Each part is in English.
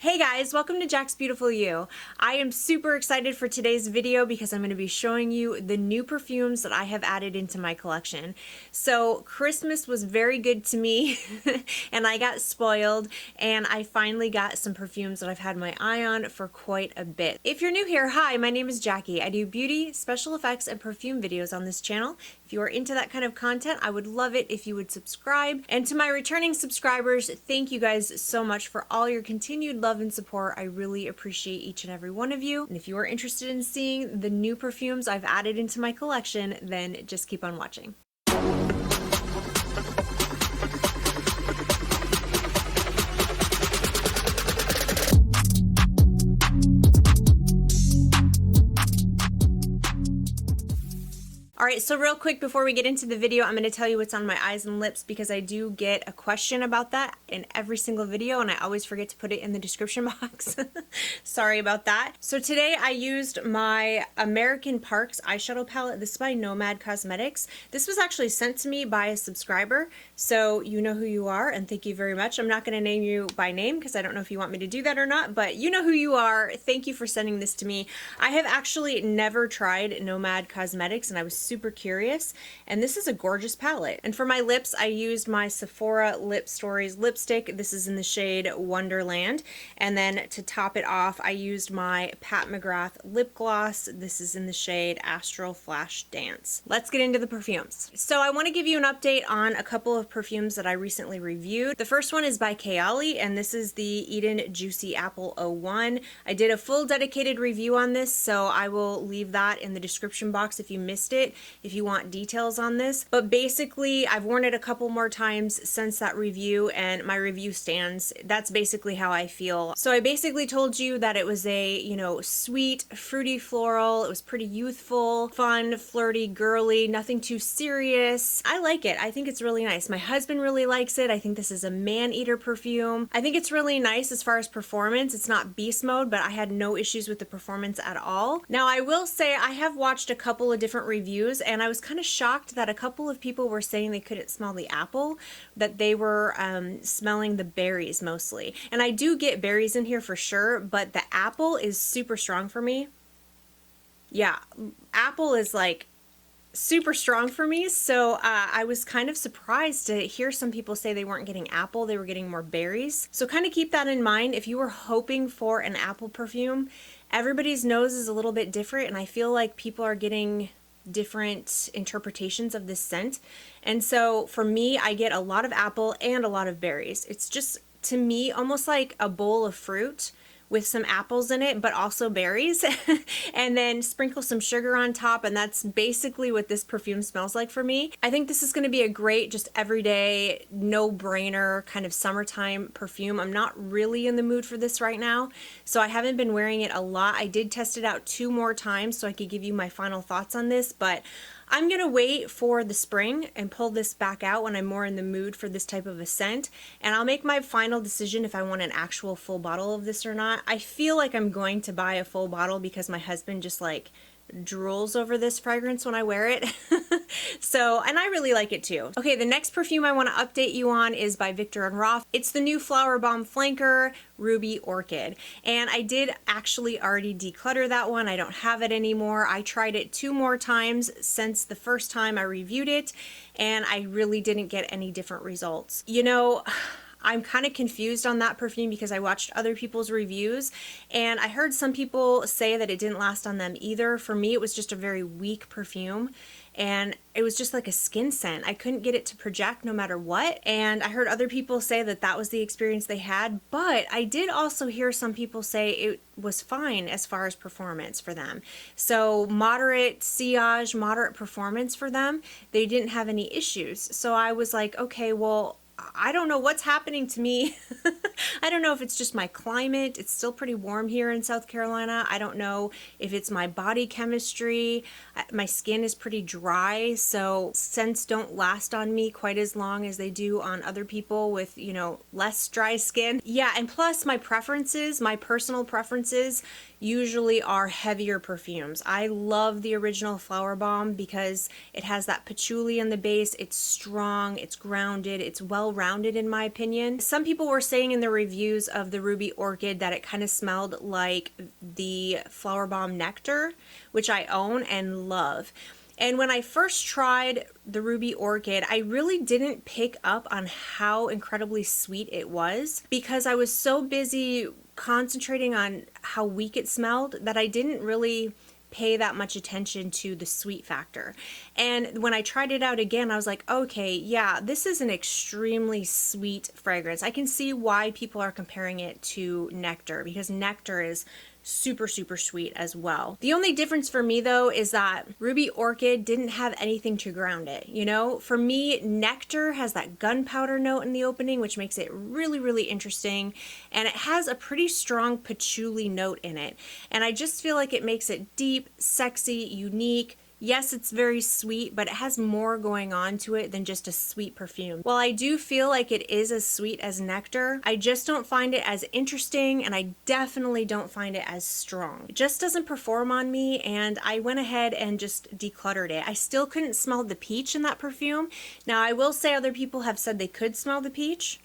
Hey guys, welcome to Jaxbeautifulyou. I am super excited for today's video because I'm going to be showing you the new perfumes that I have added into my collection. So Christmas was very good to me and I got spoiled and I finally got some perfumes that I've had my eye on for quite a bit. If you're new here, hi, my name is Jackie. I do beauty, special effects, and perfume videos on this channel. If you are into that kind of content, I would love it if you would subscribe. And to my returning subscribers, thank you guys so much for all your continued love and support. I really appreciate each and every one of you. And if you are interested in seeing the new perfumes I've added into my collection, then just keep on watching. Alright, so real quick before we get into the video, I'm going to tell you what's on my eyes and lips because I do get a question about that in every single video and I always forget to put it in the description box. Sorry about that. So today I used my American Parks eyeshadow palette. This is by Nomad Cosmetics. This was actually sent to me by a subscriber, so you know who you are and thank you very much. I'm not going to name you by name because I don't know if you want me to do that or not, but you know who you are. Thank you for sending this to me. I have actually never tried Nomad Cosmetics and I was super curious, and this is a gorgeous palette. And for my lips, I used my Sephora Lip Stories lipstick. This is in the shade Wonderland. And then to top it off, I used my Pat McGrath lip gloss. This is in the shade Astral Flash Dance. Let's get into the perfumes. So I want to give you an update on a couple of perfumes that I recently reviewed. The first one is by KAYALI, and this is the Eden Juicy Apple 01. I did a full dedicated review on this, so I will leave that in the description box if you missed it, if you want details on this. But basically, I've worn it a couple more times since that review and my review stands. That's basically how I feel. So I basically told you that it was a, sweet, fruity floral. It was pretty youthful, fun, flirty, girly, nothing too serious. I like it. I think it's really nice. My husband really likes it. I think this is a man-eater perfume. I think it's really nice as far as performance. It's not beast mode, but I had no issues with the performance at all. Now, I will say I have watched a couple of different reviews and I was kind of shocked that a couple of people were saying they couldn't smell the apple, that they were smelling the berries mostly. And I do get berries in here for sure, but the apple is super strong for me. Yeah, apple is like super strong for me, so I was kind of surprised to hear some people say they weren't getting apple, they were getting more berries. So kind of keep that in mind if you were hoping for an apple perfume. Everybody's nose is a little bit different and I feel like people are getting different interpretations of this scent. And so for me, I get a lot of apple and a lot of berries. It's just, to me, almost like a bowl of fruit with some apples in it, but also berries, and then sprinkle some sugar on top, and that's basically what this perfume smells like for me. I think this is gonna be a great, just everyday, no-brainer kind of summertime perfume. I'm not really in the mood for this right now, so I haven't been wearing it a lot. I did test it out 2 more times so I could give you my final thoughts on this, but I'm gonna wait for the spring and pull this back out when I'm more in the mood for this type of a scent, and I'll make my final decision if I want an actual full bottle of this or not. I feel like I'm going to buy a full bottle because my husband just like drools over this fragrance when I wear it. So, and I really like it too. Okay, the next perfume I want to update you on is by Viktor and Rolf. It's the new FLOWERBOMB Flanker Ruby Orchid. And I did actually already declutter that one. I don't have it anymore. I tried it 2 more times since the first time I reviewed it, and I really didn't get any different results. I'm kind of confused on that perfume because I watched other people's reviews and I heard some people say that it didn't last on them either. For me, it was just a very weak perfume and it was just like a skin scent. I couldn't get it to project no matter what. And I heard other people say that that was the experience they had, but I did also hear some people say it was fine as far as performance for them. So moderate sillage, moderate performance for them. They didn't have any issues. So I was like, okay, well, I don't know what's happening to me. I don't know if it's just my climate. It's still pretty warm here in South Carolina. I don't know if it's my body chemistry. My skin is pretty dry, so scents don't last on me quite as long as they do on other people with, less dry skin. Yeah, and plus my preferences, my personal preferences, usually are heavier perfumes. I love the original FLOWERBOMB because it has that patchouli in the base. It's strong, it's grounded, it's well well-rounded in my opinion. Some people were saying in the reviews of the Ruby Orchid that it kind of smelled like the FLOWERBOMB Nectar, which I own and love. And when I first tried the Ruby Orchid, I really didn't pick up on how incredibly sweet it was because I was so busy concentrating on how weak it smelled that I didn't really pay that much attention to the sweet factor. And when I tried it out again, I was like, okay, yeah, this is an extremely sweet fragrance. I can see why people are comparing it to nectar, because nectar is super, super sweet as well. The only difference for me though is that Ruby Orchid didn't have anything to ground it. You know, for me, nectar has that gunpowder note in the opening, which makes it really, really interesting. And it has a pretty strong patchouli note in it. And I just feel like it makes it deep, sexy, unique. Yes, it's very sweet, but it has more going on to it than just a sweet perfume. While I do feel like it is as sweet as nectar, I just don't find it as interesting, and I definitely don't find it as strong. It just doesn't perform on me, and I went ahead and just decluttered it. I still couldn't smell the peach in that perfume. Now, I will say other people have said they could smell the peach.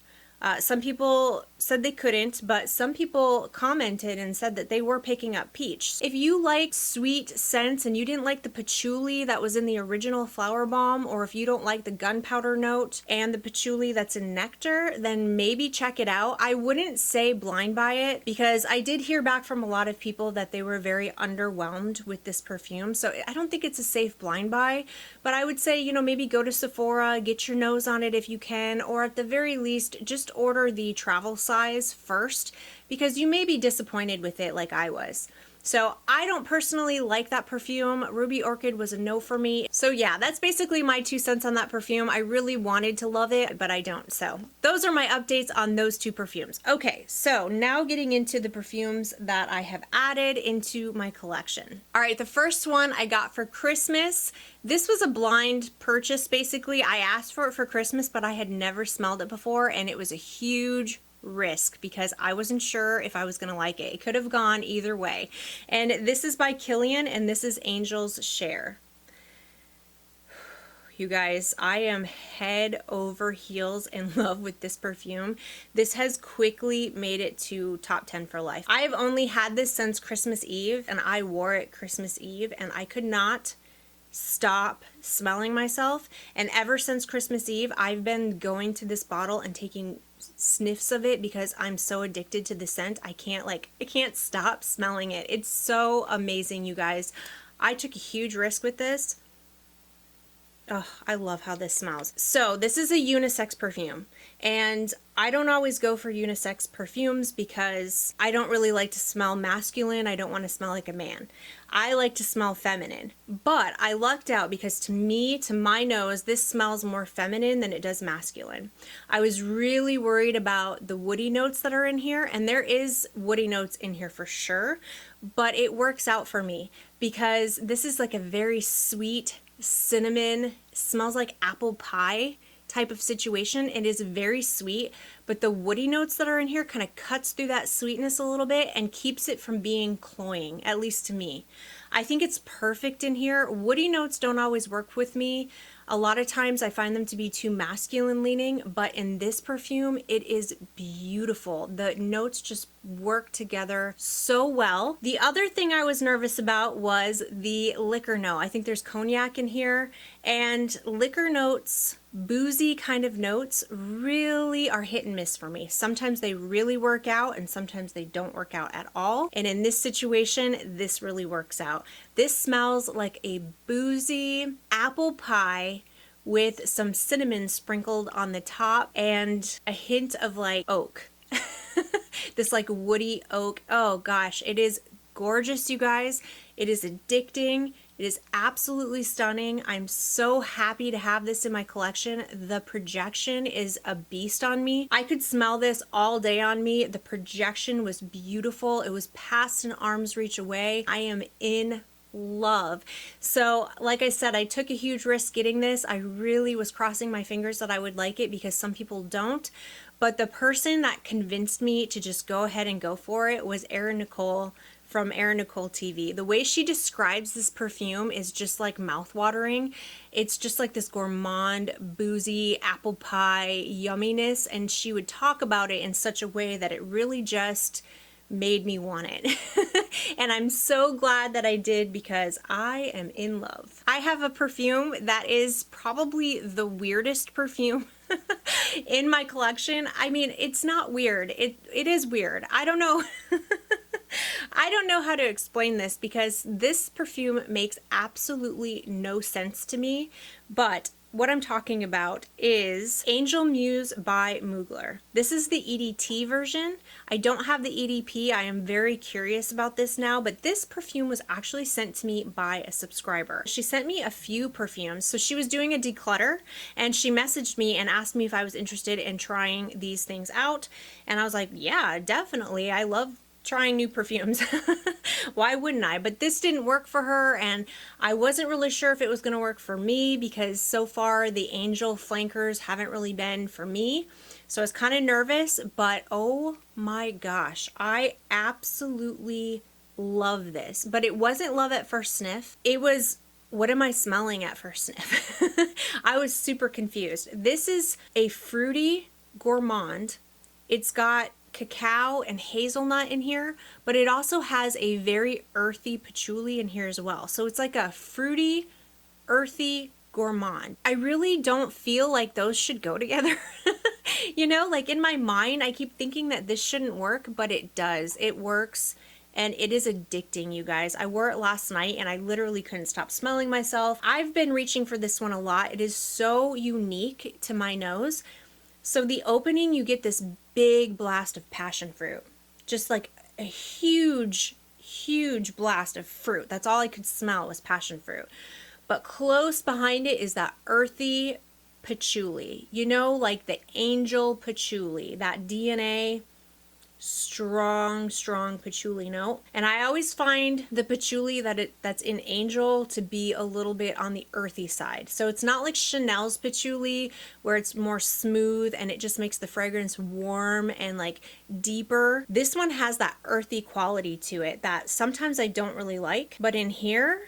Some people said they couldn't, but some people commented and said that they were picking up peach. If you like sweet scents and you didn't like the patchouli that was in the original FLOWERBOMB, or if you don't like the gunpowder note and the patchouli that's in nectar, then maybe check it out. I wouldn't say blind buy it because I did hear back from a lot of people that they were very underwhelmed with this perfume. So I don't think it's a safe blind buy, but I would say, you know, maybe go to Sephora, get your nose on it if you can, or at the very least, just order the travel size first because you may be disappointed with it like I was. So I don't personally like that perfume. Ruby Orchid was a no for me. So yeah, that's basically my 2 cents on that perfume. I really wanted to love it, but I don't. So those are my updates on those 2 perfumes. Okay, so now getting into the perfumes that I have added into my collection. All right, the first one I got for Christmas. This was a blind purchase basically. I asked for it for Christmas, but I had never smelled it before, and it was a huge risk because I wasn't sure if I was gonna like it. It could have gone either way. And this is by Kilian, and this is Angel's Share. You guys, I am head over heels in love with this perfume. This has quickly made it to top 10 for life. I've only had this since Christmas Eve, and I wore it Christmas Eve, and I could not stop smelling myself. And ever since Christmas Eve, I've been going to this bottle and taking sniffs of it because I'm so addicted to the scent. I can't stop smelling it. It's so amazing, you guys. I took a huge risk with this. Oh, I love how this smells. So this is a unisex perfume, and I don't always go for unisex perfumes because I don't really like to smell masculine. I don't want to smell like a man. I like to smell feminine, but I lucked out because to me, to my nose, this smells more feminine than it does masculine. I was really worried about the woody notes that are in here, and there is woody notes in here for sure, but it works out for me because this is like a very sweet, cinnamon, smells like apple pie type of situation. It is very sweet, but the woody notes that are in here kind of cuts through that sweetness a little bit and keeps it from being cloying, at least to me. I think it's perfect in here. Woody notes don't always work with me. A lot of times I find them to be too masculine leaning, but in this perfume, it is beautiful. The notes just work together so well. The other thing I was nervous about was the liquor note. I think there's cognac in here, and liquor notes, boozy kind of notes, really are hit and miss for me. Sometimes they really work out and sometimes they don't work out at all. And in this situation, this really works out. This smells like a boozy apple pie with some cinnamon sprinkled on the top and a hint of like oak. This like woody oak. Oh gosh, it is gorgeous, you guys. It is addicting. It is absolutely stunning. I'm so happy to have this in my collection. The projection is a beast on me. I could smell this all day on me. The projection was beautiful. It was past an arm's reach away. I am in love. So like I said, I took a huge risk getting this. I really was crossing my fingers that I would like it because some people don't, but the person that convinced me to just go ahead and go for it was Erin Nicole from Erin Nicole TV. The way she describes this perfume is just like mouth-watering. It's just like this gourmand, boozy, apple pie yumminess, and she would talk about it in such a way that it really just made me want it. And I'm so glad that I did, because I am in love. I have a perfume that is probably the weirdest perfume in my collection. I mean, it's not weird. It is weird. I don't know. I don't know how to explain this, because this perfume makes absolutely no sense to me, but what I'm talking about is Angel Muse by Mugler. This is the EDT version. I don't have the EDP. I am very curious about this now, but this perfume was actually sent to me by a subscriber. She sent me a few perfumes. So she was doing a declutter, and she messaged me and asked me if I was interested in trying these things out. And I was like, yeah, definitely. I love trying new perfumes. Why wouldn't I? But this didn't work for her, and I wasn't really sure if it was going to work for me, because so far the Angel flankers haven't really been for me. So I was kind of nervous, but oh my gosh, I absolutely love this. But it wasn't love at first sniff. It was, what am I smelling at first sniff? I was super confused. This is a fruity gourmand. It's got cacao and hazelnut in here, but it also has a very earthy patchouli in here as well. So it's like a fruity, earthy gourmand. I really don't feel like those should go together. You know, like in my mind, I keep thinking that this shouldn't work, but it does. It works, and it is addicting, you guys. I wore it last night and I literally couldn't stop smelling myself. I've been reaching for this one a lot. It is so unique to my nose. So the opening, you get this big blast of passion fruit, just like a huge, huge blast of fruit. That's all I could smell was passion fruit. But close behind it is that earthy patchouli, you know, like the Angel patchouli, that DNA, strong patchouli note. And I always find the patchouli that's in Angel to be a little bit on the earthy side. So it's not like Chanel's patchouli where it's more smooth and it just makes the fragrance warm and like deeper. This one has that earthy quality to it that sometimes I don't really like, but in here,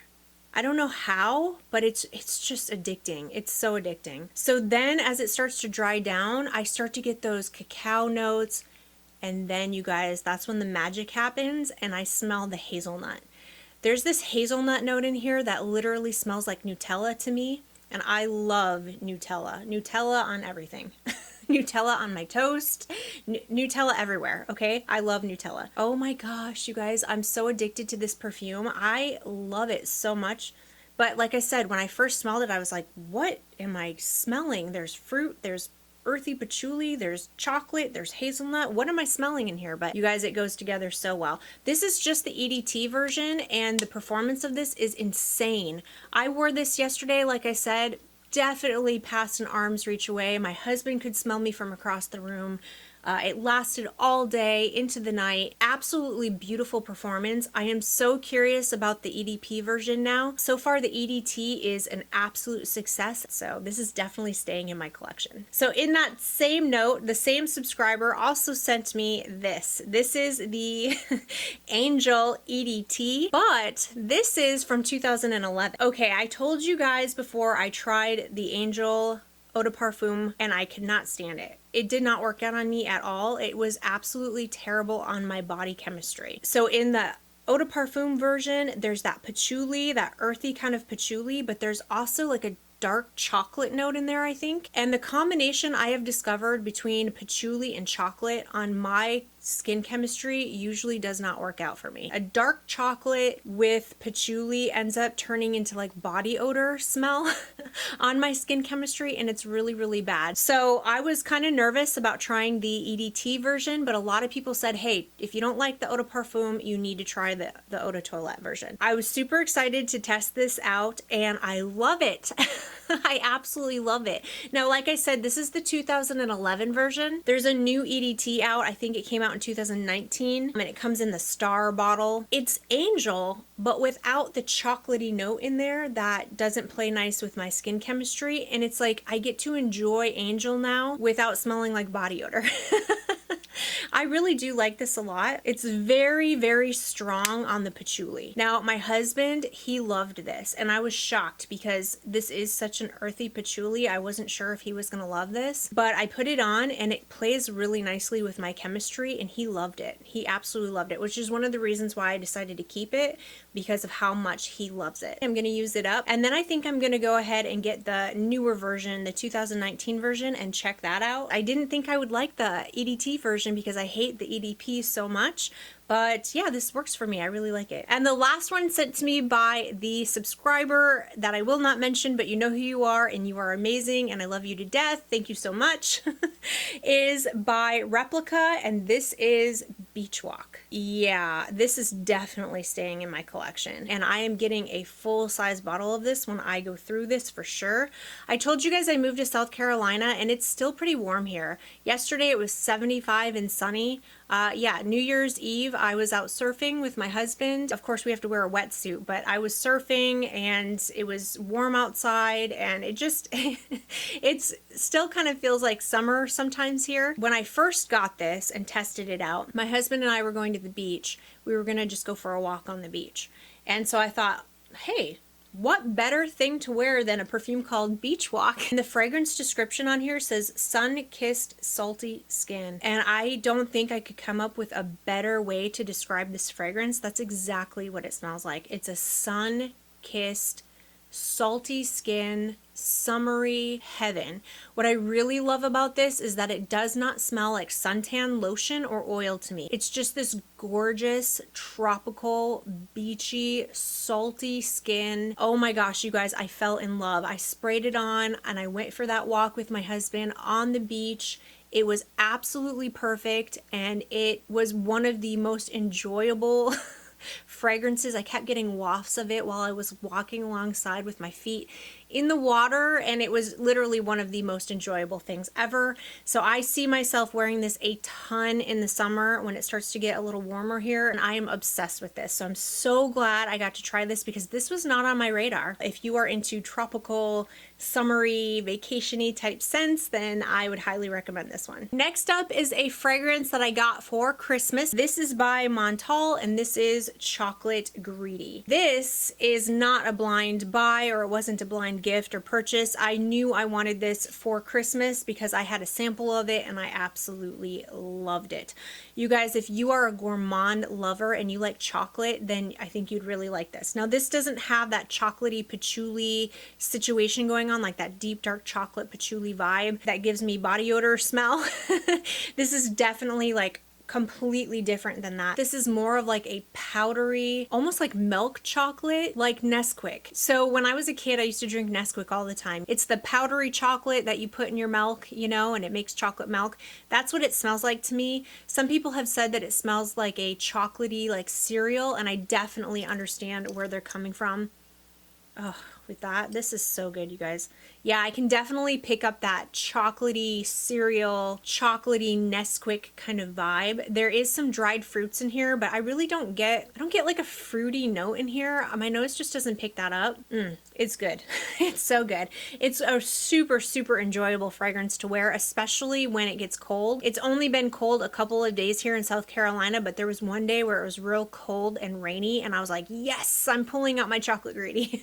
I don't know how, but it's just addicting. It's so addicting. So then as it starts to dry down, I start to get those cacao notes. And then, you guys, that's when the magic happens, and I smell the hazelnut. There's this hazelnut note in here that literally smells like Nutella to me, and I love Nutella. Nutella on everything. Nutella on my toast. Nutella everywhere, okay? I love Nutella. Oh my gosh, you guys, I'm so addicted to this perfume. I love it so much. But like I said, when I first smelled it, I was like, what am I smelling? There's fruit, there's earthy patchouli, there's chocolate, there's hazelnut. What am I smelling in here? But you guys, it goes together so well. This is just the EDT version, and the performance of this is insane. I wore this yesterday, like I said, definitely past an arm's reach away. My husband could smell me from across the room. It lasted all day into the night. Absolutely beautiful performance. I am so curious about the EDP version now. So far, the EDT is an absolute success, so this is definitely staying in my collection. So in that same note, the same subscriber also sent me this. This is the Angel EDT, but this is from 2011. Okay, I told you guys before I tried the Angel Eau de Parfum and I could not stand it. It did not work out on me at all. It was absolutely terrible on my body chemistry. So in the Eau de Parfum version, there's that patchouli, that earthy kind of patchouli, but there's also like a dark chocolate note in there, I think. And the combination I have discovered between patchouli and chocolate on my skin chemistry usually does not work out for me. A dark chocolate with patchouli ends up turning into like body odor smell on my skin chemistry, and it's really, really bad. So I was kind of nervous about trying the EDT version, but a lot of people said, hey, if you don't like the Eau de Parfum, you need to try the Eau de Toilette version. I was super excited to test this out, and I love it. I absolutely love it. Now, like I said, this is the 2011 version. There's a new EDT out. I think it came out in 2019, and it comes in the star bottle. It's Angel, but without the chocolatey note in there that doesn't play nice with my skin chemistry. And it's like I get to enjoy Angel now without smelling like body odor. I really do like this a lot. It's very, very strong on the patchouli. Now, my husband, he loved this, and I was shocked because this is such an earthy patchouli. I wasn't sure if he was going to love this, but I put it on and it plays really nicely with my chemistry, and he loved it. He absolutely loved it, which is one of the reasons why I decided to keep it, because of how much he loves it. I'm going to use it up, and then I think I'm going to go ahead and get the newer version, the 2019 version, and check that out. I didn't think I would like the EDT version because I hate the EDP so much, but yeah, this works for me. I really like it. And the last one sent to me by the subscriber that I will not mention, but you know who you are, and you are amazing, and I love you to death. Thank you so much. Is by Replica, and this is Beach Walk. Yeah, this is definitely staying in my collection, and I am getting a full-size bottle of this when I go through this for sure. I told you guys I moved to South Carolina, and it's still pretty warm here. Yesterday it was 75 and sunny. Yeah, New Year's Eve, I was out surfing with my husband. Of course, we have to wear a wetsuit, but I was surfing and it was warm outside, and it just, it's still kind of feels like summer sometimes here. When I first got this and tested it out, my husband and I were going to the beach. We were going to just go for a walk on the beach. And so I thought, hey, what better thing to wear than a perfume called Beach Walk? And the fragrance description on here says sun-kissed salty skin. And I don't think I could come up with a better way to describe this fragrance. That's exactly what it smells like. It's a sun-kissed salty skin, summery heaven. What I really love about this is that it does not smell like suntan lotion or oil to me. It's just this gorgeous, tropical, beachy, salty skin. Oh my gosh, you guys, I fell in love. I sprayed it on and I went for that walk with my husband on the beach. It was absolutely perfect, and it was one of the most enjoyable fragrances. I kept getting wafts of it while I was walking alongside with my feet in the water, and it was literally one of the most enjoyable things ever. So I see myself wearing this a ton in the summer when it starts to get a little warmer here, and I am obsessed with this. So I'm so glad I got to try this because this was not on my radar. If you are into tropical, summery, vacation-y type scents, then I would highly recommend this one. Next up is a fragrance that I got for Christmas. This is by Montale, and this is Chocolate Greedy. This is not a blind buy, or it wasn't a blind gift or purchase. I knew I wanted this for Christmas because I had a sample of it and I absolutely loved it. You guys, if you are a gourmand lover and you like chocolate, then I think you'd really like this. Now, this doesn't have that chocolatey patchouli situation going on, like that deep dark chocolate patchouli vibe that gives me body odor smell. This is definitely like completely different than that. This is more of like a powdery, almost like milk chocolate, like Nesquik. So when I was a kid, I used to drink Nesquik all the time. It's the powdery chocolate that you put in your milk, you know, and it makes chocolate milk. That's what it smells like to me. Some people have said that it smells like a chocolatey like cereal, and I definitely understand where they're coming from. Oh, with that, this is so good, you guys. Yeah, I can definitely pick up that chocolatey cereal, chocolatey Nesquik kind of vibe. There is some dried fruits in here, but I really don't get like a fruity note in here. My nose just doesn't pick that up. It's good. It's so good. It's a super, super enjoyable fragrance to wear, especially when it gets cold. It's only been cold a couple of days here in South Carolina, but there was one day where it was real cold and rainy, and I was like, yes, I'm pulling out my Chocolate Greedy.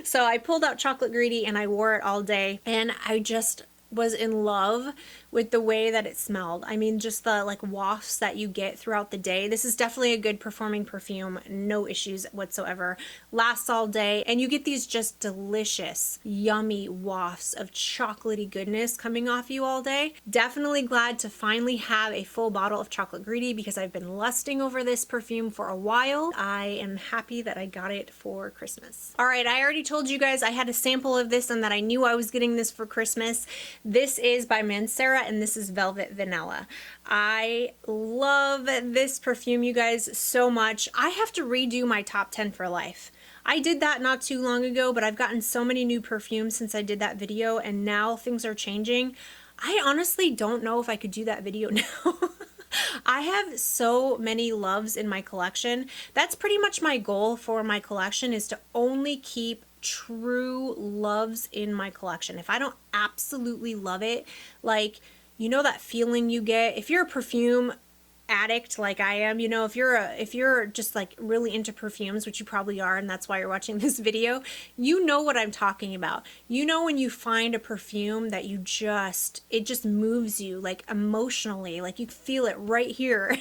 So I pulled out Chocolate Greedy and I wore it all day, and I just was in love with the way that it smelled. I mean, just the like wafts that you get throughout the day. This is definitely a good performing perfume, no issues whatsoever. Lasts all day, and you get these just delicious, yummy wafts of chocolatey goodness coming off you all day. Definitely glad to finally have a full bottle of Chocolate Greedy because I've been lusting over this perfume for a while. I am happy that I got it for Christmas. All right, I already told you guys I had a sample of this and that I knew I was getting this for Christmas. This is by Mancera, and this is Velvet Vanilla. I love this perfume, you guys, so much. I have to redo my top 10 for life. I did that not too long ago, but I've gotten so many new perfumes since I did that video, and now things are changing. I honestly don't know if I could do that video now. I have so many loves in my collection. That's pretty much my goal for my collection, is to only keep true loves in my collection. If I don't absolutely love it, like, you know that feeling you get if you're a perfume addict like I am, you know, if you're just like really into perfumes, which you probably are, and that's why you're watching this video, you know what I'm talking about. You know, when you find a perfume that it just moves you, like emotionally, like you feel it right here.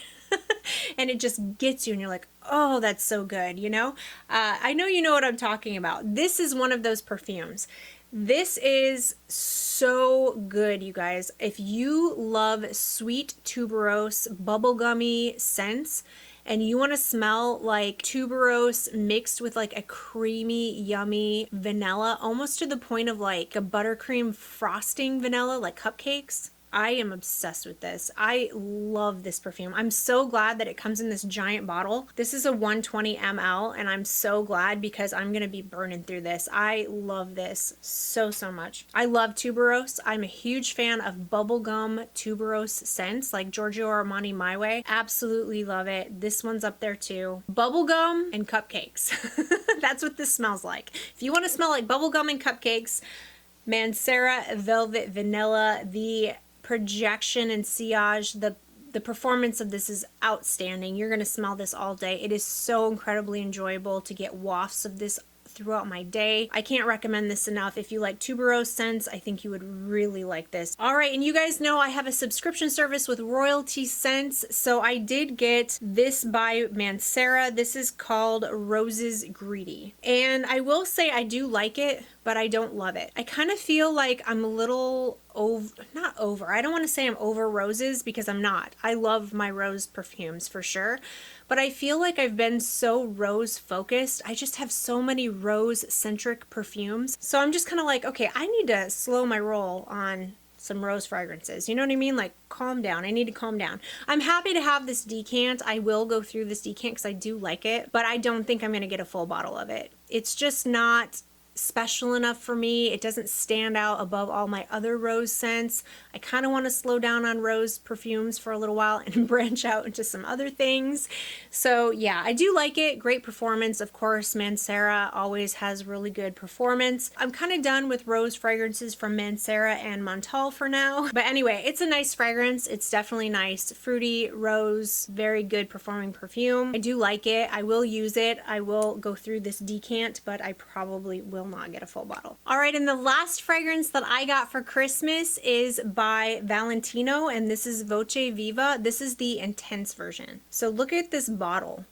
And it just gets you and you're like, oh, that's so good, you know? I know you know what I'm talking about. This is one of those perfumes. This is so good, you guys. If you love sweet tuberose bubblegummy scents and you want to smell like tuberose mixed with like a creamy, yummy vanilla, almost to the point of like a buttercream frosting vanilla, like cupcakes, I am obsessed with this. I love this perfume. I'm so glad that it comes in this giant bottle. This is a 120 ml, and I'm so glad because I'm going to be burning through this. I love this so, so much. I love tuberose. I'm a huge fan of bubblegum tuberose scents like Giorgio Armani My Way. Absolutely love it. This one's up there too. Bubblegum and cupcakes. That's what this smells like. If you want to smell like bubblegum and cupcakes, Mancera Velvet Vanilla, the projection and sillage, the performance of this is outstanding. You're going to smell this all day. It is so incredibly enjoyable to get wafts of this throughout my day. I can't recommend this enough. If you like tuberose scents, I think you would really like this. All right, and you guys know I have a subscription service with Royalty Scents, so I did get this by Mancera. This is called Roses Greedy, and I will say I do like it, but I don't love it. I kind of feel like I'm a little not over. I don't want to say I'm over roses because I'm not. I love my rose perfumes for sure, but I feel like I've been so rose focused. I just have so many rose centric perfumes. So I'm just kind of like, okay, I need to slow my roll on some rose fragrances. You know what I mean? Like, calm down. I need to calm down. I'm happy to have this decant. I will go through this decant because I do like it, but I don't think I'm going to get a full bottle of it. It's just not special enough for me. It doesn't stand out above all my other rose scents. I kind of want to slow down on rose perfumes for a little while and branch out into some other things. So yeah, I do like it. Great performance. Of course, Mancera always has really good performance. I'm kind of done with rose fragrances from Mancera and Montale for now. But anyway, it's a nice fragrance. It's definitely nice. Fruity, rose, very good performing perfume. I do like it. I will use it. I will go through this decant, but I probably will not get a full bottle. All right, and the last fragrance that I got for Christmas is by Valentino, and this is VOCE VIVA. This is the intense version. So look at this bottle.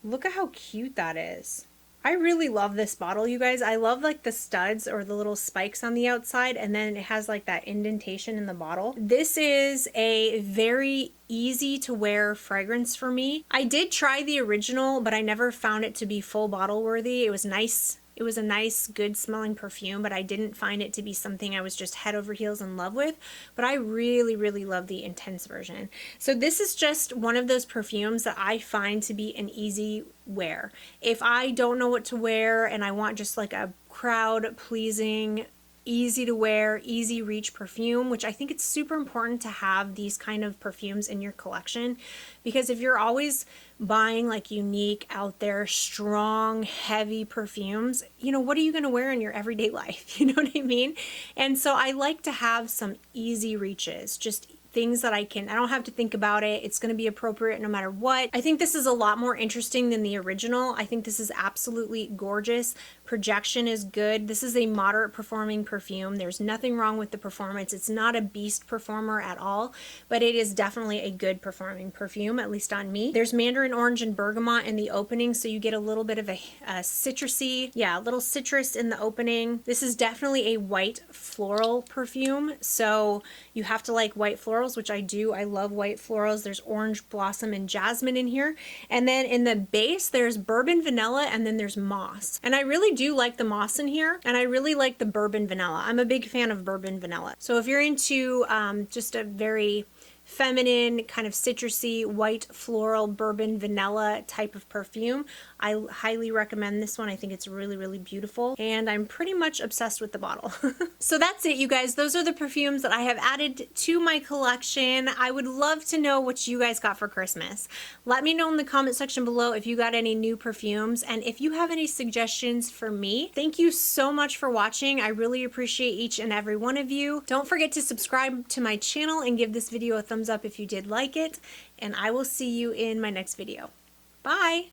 Look at how cute that is. I really love this bottle, you guys. I love like the studs or the little spikes on the outside, and then it has like that indentation in the bottle. This is a very easy to wear fragrance for me. I did try the original, but I never found it to be full bottle worthy. It was nice. It was a nice, good smelling perfume, but I didn't find it to be something I was just head over heels in love with. But I really, really love the intense version. So this is just one of those perfumes that I find to be an easy wear. If I don't know what to wear and I want just like a crowd pleasing, easy to wear, easy reach perfume, which I think it's super important to have these kind of perfumes in your collection, because if you're always buying like unique, out there, strong, heavy perfumes, you know, what are you going to wear in your everyday life? You know what I mean? And so I like to have some easy reaches, just things that I don't have to think about it. It's going to be appropriate no matter what. I think this is a lot more interesting than the original. I think this is absolutely gorgeous. Projection is good. This is a moderate performing perfume. There's nothing wrong with the performance. It's not a beast performer at all, but it is definitely a good performing perfume, at least on me. There's mandarin orange and bergamot in the opening, so you get a little bit of a citrusy, yeah, a little citrus in the opening. This is definitely a white floral perfume, so you have to like white florals, which I do. I love white florals. There's orange blossom and jasmine in here. And then in the base, there's bourbon vanilla, and then there's moss. And I really do like the moss in here, and I really like the bourbon vanilla. I'm a big fan of bourbon vanilla. So if you're into just a very feminine, kind of citrusy, white, floral, bourbon, vanilla type of perfume. I highly recommend this one. I think it's really, really beautiful, and I'm pretty much obsessed with the bottle. So that's it, you guys. Those are the perfumes that I have added to my collection. I would love to know what you guys got for Christmas. Let me know in the comment section below if you got any new perfumes, and if you have any suggestions for me. Thank you so much for watching. I really appreciate each and every one of you. Don't forget to subscribe to my channel and give this video a thumbs up if you did like it, and I will see you in my next video. Bye!